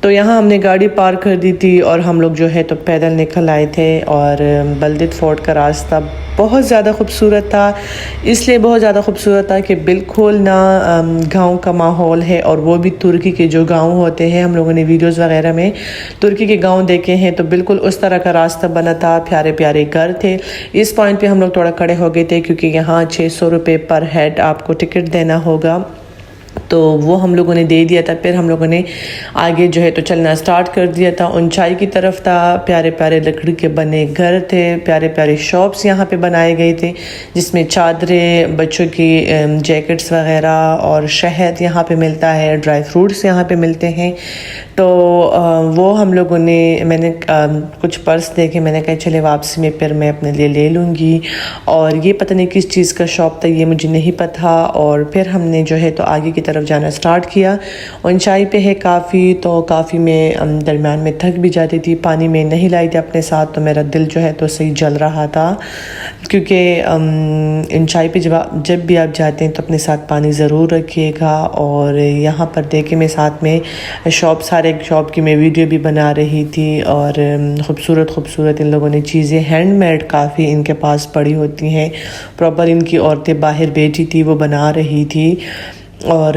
تو یہاں ہم نے گاڑی پارک کر دی تھی اور ہم لوگ جو ہے تو پیدل نکل آئے تھے، اور بلدت فورٹ کا راستہ بہت زیادہ خوبصورت تھا، اس لیے بہت زیادہ خوبصورت تھا کہ بالکل نہ گاؤں کا ماحول ہے، اور وہ بھی ترکی کے جو گاؤں ہوتے ہیں، ہم لوگوں نے ویڈیوز وغیرہ میں ترکی کے گاؤں دیکھے ہیں، تو بالکل اس طرح کا راستہ بنا تھا، پیارے پیارے گھر تھے۔ اس پوائنٹ پہ ہم لوگ تھوڑا کھڑے ہو گئے تھے کیونکہ یہاں 600 روپے پر ہیڈ آپ کو ٹکٹ دینا ہوگا، تو وہ ہم لوگوں نے دے دیا تھا۔ پھر ہم لوگوں نے آگے جو ہے تو چلنا سٹارٹ کر دیا تھا، اونچائی کی طرف تھا، پیارے پیارے لکڑی کے بنے گھر تھے، پیارے پیارے شاپس یہاں پہ بنائے گئے تھے جس میں چادریں، بچوں کی جیکٹس وغیرہ، اور شہد یہاں پہ ملتا ہے، ڈرائی فروٹس یہاں پہ ملتے ہیں۔ تو وہ ہم لوگوں نے، میں نے کچھ پرس دیکھے، میں نے کہا چلے واپسی میں پھر میں اپنے لیے لے لوں گی، اور یہ پتہ نہیں کس چیز کا شاپ تھا، یہ مجھے نہیں پتہ۔ اور پھر ہم نے جو ہے تو آگے کی طرف جانا سٹارٹ کیا۔ اونچائی پہ ہے کافی، تو کافی میں درمیان میں تھک بھی جاتی تھی، پانی میں نہیں لائی تھی اپنے ساتھ، تو میرا دل جو ہے تو صحیح جل رہا تھا، کیونکہ اونچائی پہ جب بھی آپ جاتے ہیں تو اپنے ساتھ پانی ضرور رکھیے گا۔ اور یہاں پر دیکھیں میں ساتھ میں شاپس، ہر ایک شاپ کی میں ویڈیو بھی بنا رہی تھی، اور خوبصورت خوبصورت ان لوگوں نے چیزیں ہینڈ میڈ کافی ان کے پاس پڑی ہوتی ہیں، پراپر ان کی عورتیں باہر بیٹھی تھی وہ بنا رہی تھی۔ اور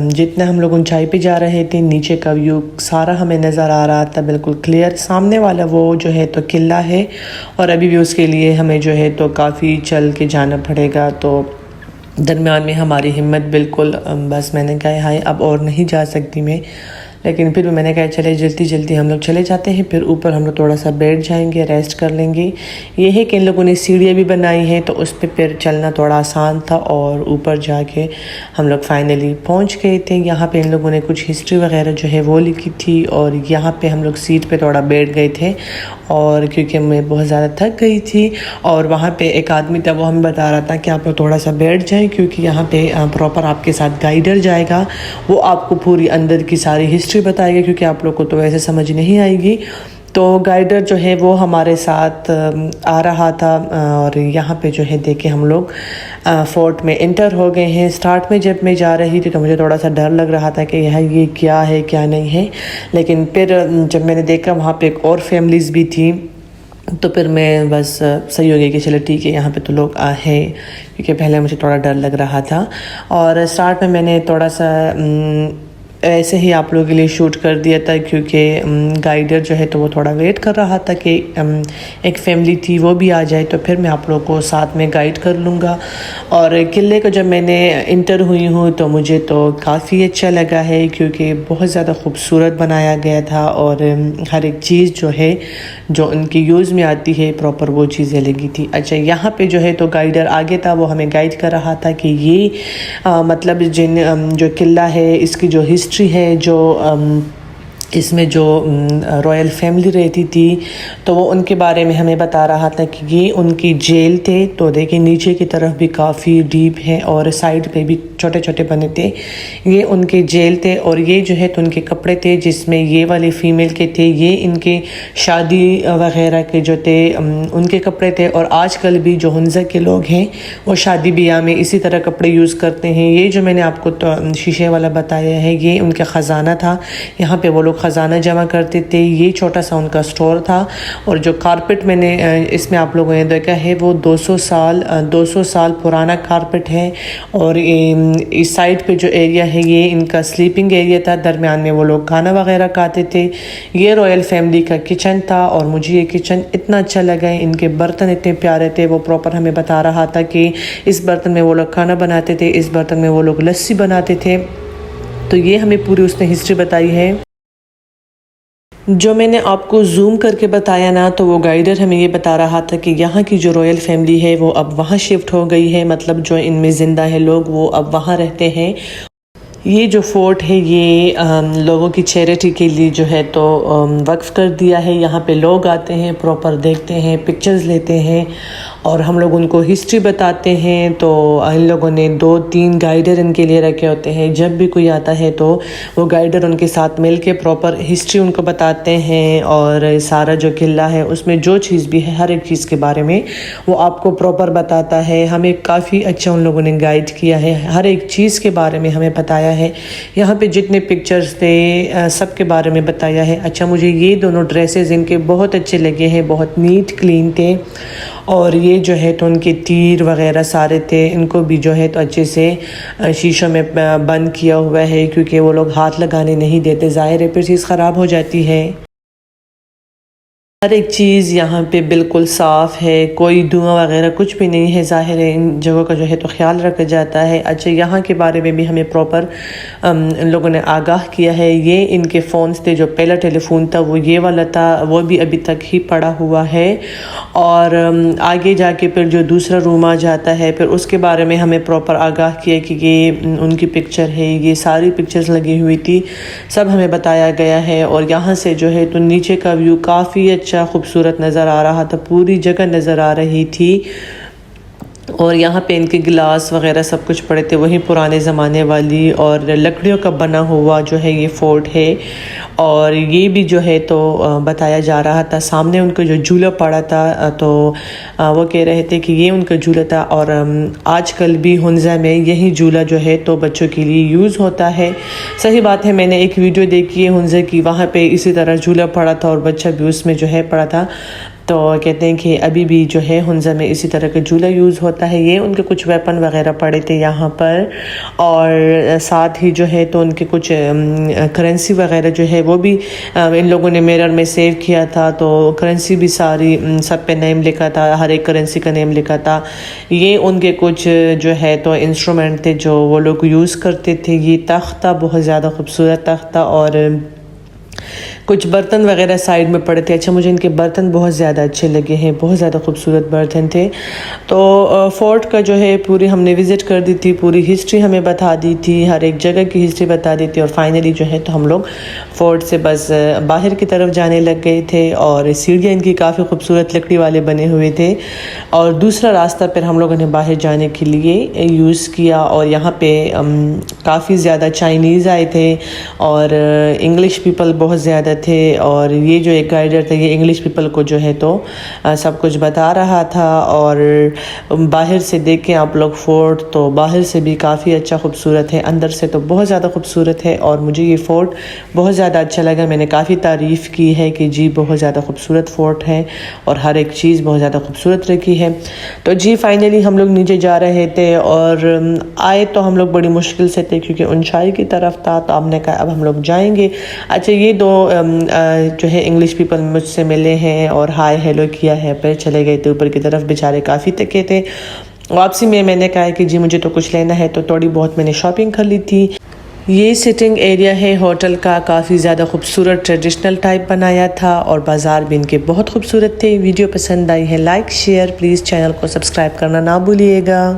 جتنا ہم لوگ اونچائی پہ جا رہے تھے، نیچے کا ویو سارا ہمیں نظر آ رہا تھا بالکل کلیئر۔ سامنے والا وہ جو ہے تو قلعہ ہے، اور ابھی بھی اس کے لیے ہمیں جو ہے تو کافی چل کے جانا پڑے گا، تو درمیان میں ہماری ہمت بالکل بس میں نے کہا ہائے اب اور نہیں جا سکتی میں، لیکن پھر میں نے کہا چلے جلدی جلدی ہم لوگ چلے جاتے ہیں، پھر اوپر ہم لوگ تھوڑا سا بیٹھ جائیں گے، ریسٹ کر لیں گے۔ یہ ہے کہ ان لوگوں نے سیڑھیاں بھی بنائی ہیں، تو اس پہ پھر چلنا تھوڑا آسان تھا، اور اوپر جا کے ہم لوگ فائنلی پہنچ گئے تھے۔ یہاں پہ ان لوگوں نے کچھ ہسٹری وغیرہ جو ہے وہ لکھی تھی، اور یہاں پہ ہم لوگ سیٹ پہ تھوڑا بیٹھ گئے تھے، اور کیونکہ میں بہت زیادہ تھک گئی تھی، اور وہاں پہ ایک آدمی تھا وہ ہمیں بتا رہا تھا کہ آپ لوگ تھوڑا سا بیٹھ جائیں، کیونکہ یہاں پہ پراپر آپ کے ساتھ گائیڈر جائے گا، وہ آپ کو پوری اندر کی ساری ہسٹری بتائے گا، کیونکہ آپ لوگ کو تو ویسے سمجھ نہیں آئے گی۔ تو گائیڈر جو ہے وہ ہمارے ساتھ آ رہا تھا، اور یہاں پہ جو ہے دیکھیں ہم لوگ فورٹ میں انٹر ہو گئے ہیں۔ سٹارٹ میں جب میں جا رہی تھی تو مجھے تھوڑا سا ڈر لگ رہا تھا کہ یہ کیا ہے کیا نہیں ہے، لیکن پھر جب میں نے دیکھا وہاں پہ ایک اور فیملیز بھی تھی، تو پھر میں بس صحیح ہو گئی کہ چلو ٹھیک ہے یہاں پہ تو لوگ ہیں، کیونکہ پہلے مجھے تھوڑا ڈر لگ رہا تھا۔ اور سٹارٹ میں نے تھوڑا سا ایسے ہی آپ لوگوں کے لیے شوٹ کر دیا تھا، کیونکہ گائیڈر جو ہے تو وہ تھوڑا ویٹ کر رہا تھا کہ ایک فیملی تھی وہ بھی آ جائے، تو پھر میں آپ لوگوں کو ساتھ میں گائیڈ کر لوں گا۔ اور قلعے کو جب میں نے انٹر ہوئی ہوں تو مجھے تو کافی اچھا لگا ہے، کیونکہ بہت زیادہ خوبصورت بنایا گیا تھا، اور ہر ایک چیز جو ہے جو ان کی یوز میں آتی ہے پراپر وہ چیزیں لگی تھی۔ اچھا، یہاں پہ جو ہے تو گائیڈر آگے تھا، وہ ہمیں گائیڈ کر رہا تھا کہ یہ مطلب جو قلعہ ہے اس کی جو ہسٹری ہے، جو اس میں جو رائل فیملی رہتی تھی، تو وہ ان کے بارے میں ہمیں بتا رہا تھا کہ یہ ان کی جیل تھے۔ تو دیکھیں نیچے کی طرف بھی کافی ڈیپ ہے، اور سائڈ پہ بھی چھوٹے چھوٹے بنے تھے، یہ ان کے جیل تھے۔ اور یہ جو ہے تو ان کے کپڑے تھے، جس میں یہ والے فیمیل کے تھے، یہ ان کے شادی وغیرہ کے جو تھے ان کے کپڑے تھے۔ اور آج کل بھی جو ہنزا کے لوگ ہیں وہ شادی بیاہ میں اسی طرح کپڑے یوز کرتے ہیں۔ یہ جو میں نے آپ کو شیشے والا بتایا ہے، یہ ان کا خزانہ تھا، یہاں پہ وہ لوگ خزانہ جمع کرتے تھے۔ یہ چھوٹا سا ان کا سٹور تھا، اور جو کارپٹ میں نے اس میں آپ لوگوں نے دیکھا ہے وہ 200 سال پرانا کارپٹ ہے۔ اور اس سائڈ پہ جو ایریا ہے یہ ان کا سلیپنگ ایریا تھا، درمیان میں وہ لوگ کھانا وغیرہ کھاتے تھے۔ یہ رائل فیملی کا کچن تھا، اور مجھے یہ کچن اتنا اچھا لگا، ان کے برتن اتنے پیارے تھے۔ وہ پراپر ہمیں بتا رہا تھا کہ اس برتن میں وہ لوگ کھانا بناتے تھے، اس برتن میں وہ لوگ لسی بناتے تھے۔ تو یہ ہمیں پوری اس نے ہسٹری بتائی ہے۔ جو میں نے آپ کو زوم کر کے بتایا نا، تو وہ گائیڈر ہمیں یہ بتا رہا تھا کہ یہاں کی جو رائل فیملی ہے وہ اب وہاں شفٹ ہو گئی ہے، مطلب جو ان میں زندہ ہے لوگ وہ اب وہاں رہتے ہیں۔ یہ جو فورٹ ہے یہ لوگوں کی چیریٹی کے لیے جو ہے تو وقف کر دیا ہے۔ یہاں پہ لوگ آتے ہیں، پراپر دیکھتے ہیں، پکچرز لیتے ہیں، اور ہم لوگ ان کو ہسٹری بتاتے ہیں۔ تو ان لوگوں نے 2-3 گائیڈر ان کے لیے رکھے ہوتے ہیں، جب بھی کوئی آتا ہے تو وہ گائیڈر ان کے ساتھ مل کے پراپر ہسٹری ان کو بتاتے ہیں، اور سارا جو قلعہ ہے اس میں جو چیز بھی ہے ہر ایک چیز کے بارے میں وہ آپ کو پراپر بتاتا ہے۔ ہمیں کافی اچھا ان لوگوں نے گائیڈ کیا ہے، ہر ایک چیز کے بارے میں ہمیں بتایا دیا ہے. یہاں پہ جتنے پکچرز تھے سب کے بارے میں بتایا ہے. اچھا مجھے یہ دونوں ڈریسز ان کے بہت اچھے لگے ہیں, بہت نیٹ کلین تھے, اور یہ جو ہے تو ان کے تیر وغیرہ سارے تھے, ان کو بھی جو ہے تو اچھے سے شیشوں میں بند کیا ہوا ہے, کیونکہ وہ لوگ ہاتھ لگانے نہیں دیتے, ظاہر ہے پھر چیز خراب ہو جاتی ہے. ہر ایک چیز یہاں پہ بالکل صاف ہے, کوئی دھواں وغیرہ کچھ بھی نہیں ہے, ظاہر ہے ان جگہوں کا جو ہے تو خیال رکھا جاتا ہے. اچھا یہاں کے بارے میں بھی ہمیں پراپر ان لوگوں نے آگاہ کیا ہے. یہ ان کے فونز تھے, جو پہلا ٹیلی فون تھا وہ یہ والا تھا, وہ بھی ابھی تک ہی پڑا ہوا ہے, اور آگے جا کے پھر جو دوسرا روم آ جاتا ہے پھر اس کے بارے میں ہمیں پراپر آگاہ کیا کہ یہ ان کی پکچر ہے, یہ ساری پکچرز لگی ہوئی تھی, سب ہمیں بتایا گیا ہے. اور یہاں سے جو ہے تو نیچے کا ویو کافی اچھا خوبصورت نظر آ رہا تھا, پوری جگہ نظر آ رہی تھی. اور یہاں پہ ان کے گلاس وغیرہ سب کچھ پڑے تھے, وہی پرانے زمانے والی اور لکڑیوں کا بنا ہوا جو ہے یہ فورٹ ہے. اور یہ بھی جو ہے تو بتایا جا رہا تھا, سامنے ان کا جو جھولا پڑا تھا تو وہ کہہ رہے تھے کہ یہ ان کا جھولا تھا, اور آج کل بھی ہنزا میں یہی جھولا جو ہے تو بچوں کے لیے یوز ہوتا ہے. صحیح بات ہے, میں نے ایک ویڈیو دیکھی ہے ہنزا کی, وہاں پہ اسی طرح جھولا پڑا تھا اور بچہ بھی اس میں جو ہے پڑا تھا, تو کہتے ہیں کہ ابھی بھی جو ہے ہنزا میں اسی طرح کا جھولا یوز ہوتا ہے. یہ ان کے کچھ ویپن وغیرہ پڑے تھے یہاں پر, اور ساتھ ہی جو ہے تو ان کے کچھ کرنسی وغیرہ جو ہے وہ بھی ان لوگوں نے میرر میں سیو کیا تھا, تو کرنسی بھی ساری سب پہ نیم لکھا تھا, ہر ایک کرنسی کا نیم لکھا تھا. یہ ان کے کچھ جو ہے تو انسٹرومنٹ تھے جو وہ لوگ یوز کرتے تھے. یہ تخت تھا, بہت زیادہ خوبصورت تخت تھا, اور کچھ برتن وغیرہ سائیڈ میں پڑے تھے. اچھا مجھے ان کے برتن بہت زیادہ اچھے لگے ہیں, بہت زیادہ خوبصورت برتن تھے. تو فورٹ کا جو ہے پوری ہم نے وزٹ کر دی تھی, پوری ہسٹری ہمیں بتا دی تھی, ہر ایک جگہ کی ہسٹری بتا دی تھی, اور فائنلی جو ہے تو ہم لوگ فورٹ سے بس باہر کی طرف جانے لگ گئے تھے. اور سیڑھیاں ان کی کافی خوبصورت لکڑی والے بنے ہوئے تھے, اور دوسرا راستہ پھر ہم لوگوں نے باہر جانے کے لیے یوز کیا. اور یہاں پہ کافی زیادہ چائنیز آئے تھے, اور انگلش پیپل بہت زیادہ تھے, اور یہ جو ایک گائیڈر تھا یہ انگلش پیپل کو جو ہے تو سب کچھ بتا رہا تھا. اور باہر سے دیکھیں آپ لوگ فورٹ, تو باہر سے بھی کافی اچھا خوبصورت ہے, اندر سے تو بہت زیادہ خوبصورت ہے. اور مجھے یہ فورٹ بہت زیادہ اچھا لگا, میں نے کافی تعریف کی ہے کہ جی بہت زیادہ خوبصورت فورٹ ہے, اور ہر ایک چیز بہت زیادہ خوبصورت رکھی ہے. تو جی فائنلی ہم لوگ نیچے جا رہے تھے, اور آئے تو ہم لوگ بڑی مشکل سے تھے کیونکہ اونچائی کی طرف تھا, تو ہم نے کہا اب ہم لوگ جائیں گے. اچھا یہ دو جو ہے انگلش پیپل مجھ سے ملے ہیں اور ہائی ہیلو کیا ہے, پھر چلے گئے تھے اوپر کی طرف, بیچارے کافی تھکے تھے. واپسی میں نے کہا کہ جی مجھے تو کچھ لینا ہے, تو تھوڑی بہت میں نے شاپنگ کر لی تھی. یہ سٹنگ ایریا ہے ہوٹل کا, کافی زیادہ خوبصورت ٹریڈیشنل ٹائپ بنایا تھا, اور بازار بھی ان کے بہت خوبصورت تھے. ویڈیو پسند آئی ہے لائک شیئر, پلیز چینل کو سبسکرائب کرنا نہ بھولیے گا.